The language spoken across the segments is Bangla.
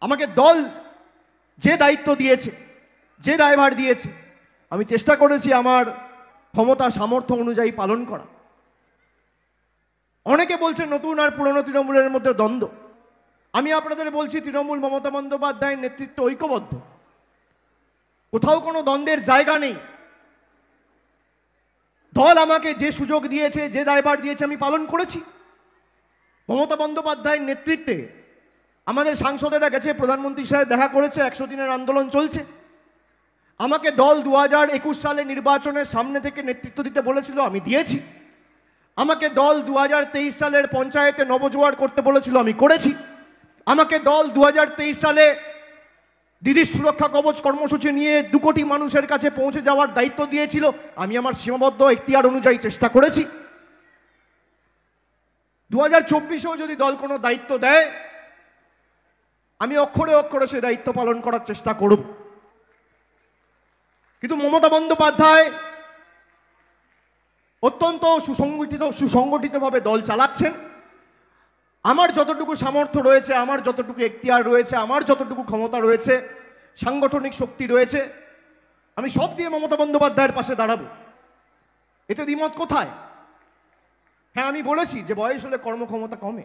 আমাকে দল যে দায়িত্ব দিয়েছে, যে দায়ভার দিয়েছে, আমি চেষ্টা করেছি আমার ক্ষমতা সামর্থ্য অনুযায়ী পালন করা। অনেকে বলছে নতুন আর পুরনো তৃণমূলের মধ্যে দ্বন্দ্ব। আমি আপনাদের বলছি, তৃণমূল মমতা বন্দ্যোপাধ্যায়ের নেতৃত্ব ঐক্যবদ্ধ, কোথাও কোনো দ্বন্দ্বের জায়গা নেই। দল আমাকে যে সুযোগ দিয়েছে, যে দায়ভার দিয়েছে, আমি পালন করেছি। মমতা বন্দ্যোপাধ্যায়ের নেতৃত্বে আমাদের সাংসদেরা গেছে, প্রধানমন্ত্রীর সাথে দেখা করেছে, 100 দিনের আন্দোলন চলছে। আমাকে দল 2021 সালে নির্বাচনের সামনে থেকে নেতৃত্ব দিতে বলেছিল, আমি দিয়েছি। আমাকে দল 2023 সালের পঞ্চায়েতে নবজোয়ার করতে বলেছিল, আমি করেছি। আমাকে দল 2023 সালে দিদির সুরক্ষা কবচ কর্মসূচি নিয়ে 2 কোটি মানুষের কাছে পৌঁছে যাওয়ার দায়িত্ব দিয়েছিল, আমি আমার সীমাবদ্ধ এখতিয়ার অনুযায়ী চেষ্টা করেছি। 2024-এও যদি দল কোনো দায়িত্ব দেয়, আমি অক্ষরে অক্ষরে সে দায়িত্ব পালন করার চেষ্টা করব। কিন্তু মমতা বন্দ্যোপাধ্যায় অত্যন্ত সুসংগঠিতভাবে দল চালাচ্ছেন। আমার যতটুকু সামর্থ্য রয়েছে, আমার যতটুকু এখতিয়ার রয়েছে, আমার যতটুকু ক্ষমতা রয়েছে, সাংগঠনিক শক্তি রয়েছে, আমি সব দিয়ে মমতা বন্দ্যোপাধ্যায়ের পাশে দাঁড়াবো। এতে দ্বিমত কোথায়? হ্যাঁ, আমি বলেছি যে বয়স হলে কর্মক্ষমতা কমে।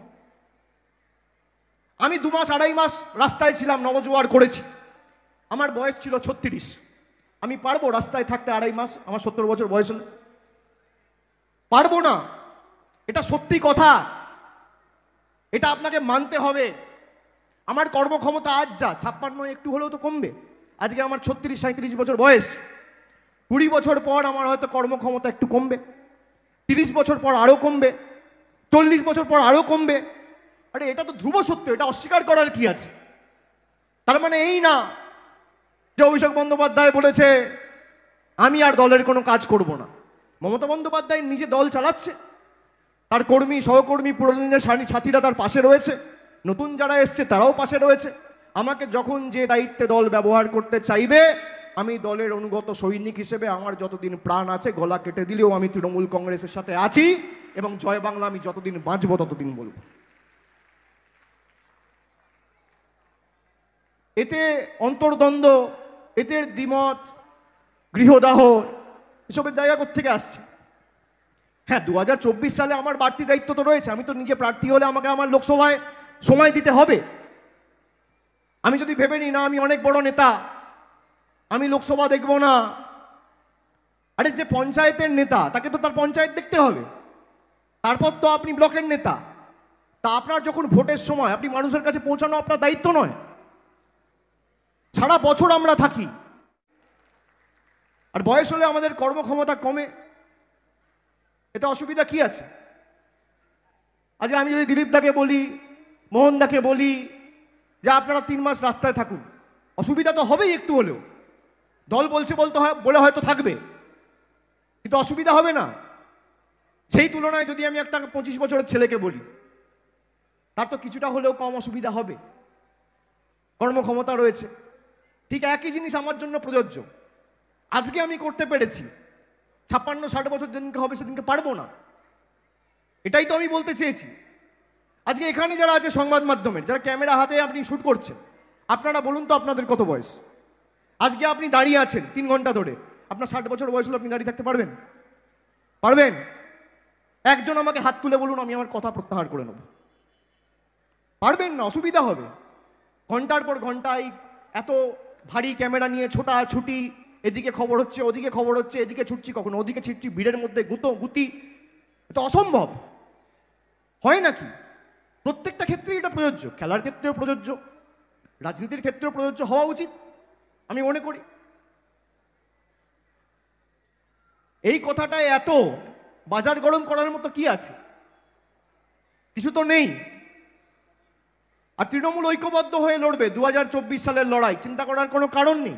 আমি 2 মাস 2.5 মাস রাস্তায় ছিলাম, নবজোয়ার করেছি। আমার বয়স ছিল 36। আমি পারবো রাস্তায় থাকতে 2.5 মাস আমার 70 বছর বয়স হলে? পারবো না। এটা সত্যি কথা, এটা আপনাকে মানতে হবে। আমার কর্মক্ষমতা আজ যা 56, একটু হলেও তো কমবে। আজকে আমার 36-37 বছর বয়স। 20 বছর পর আমার হয়তো কর্মক্ষমতা একটু কমবে, 30 বছর পর আরও কমবে, 40 বছর পর আরও কমবে। আরে এটা তো ধ্রুব সত্য, এটা অস্বীকার করার কি আছে? তার মানে এই না যে অভিষেক বন্দ্যোপাধ্যায় বলেছে আমি আর দলের কোনো কাজ করব না। মমতা বন্দ্যোপাধ্যায় নিজে দল চালাচ্ছে, তার কর্মী সহকর্মী পুরনো দিনের সাথীরা তার পাশে রয়েছে, নতুন যারা এসছে তারাও পাশে রয়েছে। আমাকে যখন যে দায়িত্বে দল ব্যবহার করতে চাইবে, আমি দলের অনুগত সৈনিক হিসেবে আমার যতদিন প্রাণ আছে, গলা কেটে দিলেও আমি তৃণমূল কংগ্রেসের সাথে আছি, এবং জয় বাংলা আমি যতদিন বাঁচবো ততদিন বলব। এতে অন্তর্দ্বন্দ্ব, এতে দ্বিমত, গৃহদাহ, এসবের জায়গা কোত্থেকে আসছে? হ্যাঁ, 2024 সালে আমার বাড়তি দায়িত্ব তো রয়েছে। আমি তো নিজে প্রার্থী হলে আমাকে আমার লোকসভায় সময় দিতে হবে। আমি যদি ভেবে নিই না আমি অনেক বড় নেতা, আমি লোকসভা দেখব না, আরে যে পঞ্চায়েতের নেতা তাকে তো তার পঞ্চায়েত দেখতে হবে। তারপর তো আপনি ব্লকের নেতা, তা আপনার যখন ভোটের সময় আপনি মানুষের কাছে পৌঁছানো আপনার দায়িত্ব নয়? সারা বছর আমরা থাকি, আর বয়স হলে আমাদের কর্মক্ষমতা কমে, এতে অসুবিধা কি আছে? আজকে আমি যদি দিলীপ দাকে বলি, মোহন দাকে বলি যে আপনারা 3 মাস রাস্তায় থাকুন, অসুবিধা তো হবেই একটু হলেও। দল বলছে বলে হয়তো থাকবে, কিন্তু অসুবিধা হবে না। সেই তুলনায় যদি আমি একটা 25 বছরের ছেলেকে বলি, তার তো কিছুটা হলেও কম অসুবিধা হবে, কর্মক্ষমতা রয়েছে। ঠিক একই জিনিস আমার জন্য প্রযোজ্য। আজকে আমি করতে পেরেছি, 56-60 বছর যেদিনকে হবে সেদিনকে পারবো না। এটাই তো আমি বলতে চেয়েছি। আজকে এখানে যারা আছে সংবাদ মাধ্যমের, যারা ক্যামেরা হাতে আপনি শ্যুট করছেন, আপনারা বলুন তো আপনাদের কত বয়স? আজকে আপনি দাঁড়িয়ে আছেন 3 ঘন্টা ধরে, আপনার 60 বছর বয়স হলে আপনি দাঁড়িয়ে থাকতে পারবেন? পারবেন? একজন আমাকে হাত তুলে বলুন, আমি আমার কথা প্রত্যাহার করে নেব। পারবেন না, অসুবিধা হবে। ঘন্টার পর ঘন্টা এত ভারী ক্যামেরা নিয়ে ছোটাছুটি, এদিকে খবর হচ্ছে, ওদিকে খবর হচ্ছে, এদিকে ছুটছি, কখনো ওদিকে ছুটছি, ভিড়ের মধ্যে গুতি, এটা অসম্ভব। হয় নাকি? প্রত্যেকটা ক্ষেত্রেই এটা প্রযোজ্য, খেলার ক্ষেত্রেও প্রযোজ্য, রাজনীতির ক্ষেত্রেও প্রযোজ্য হওয়া উচিত আমি মনে করি। এই কথাটায় এত বাজার গরম করার মতো কি আছে? কিছু তো নেই। আর তৃণমূল ঐক্যবদ্ধ হয়ে লড়বে 2024 সালের লড়াই, চিন্তা করার কোনো কারণ নেই।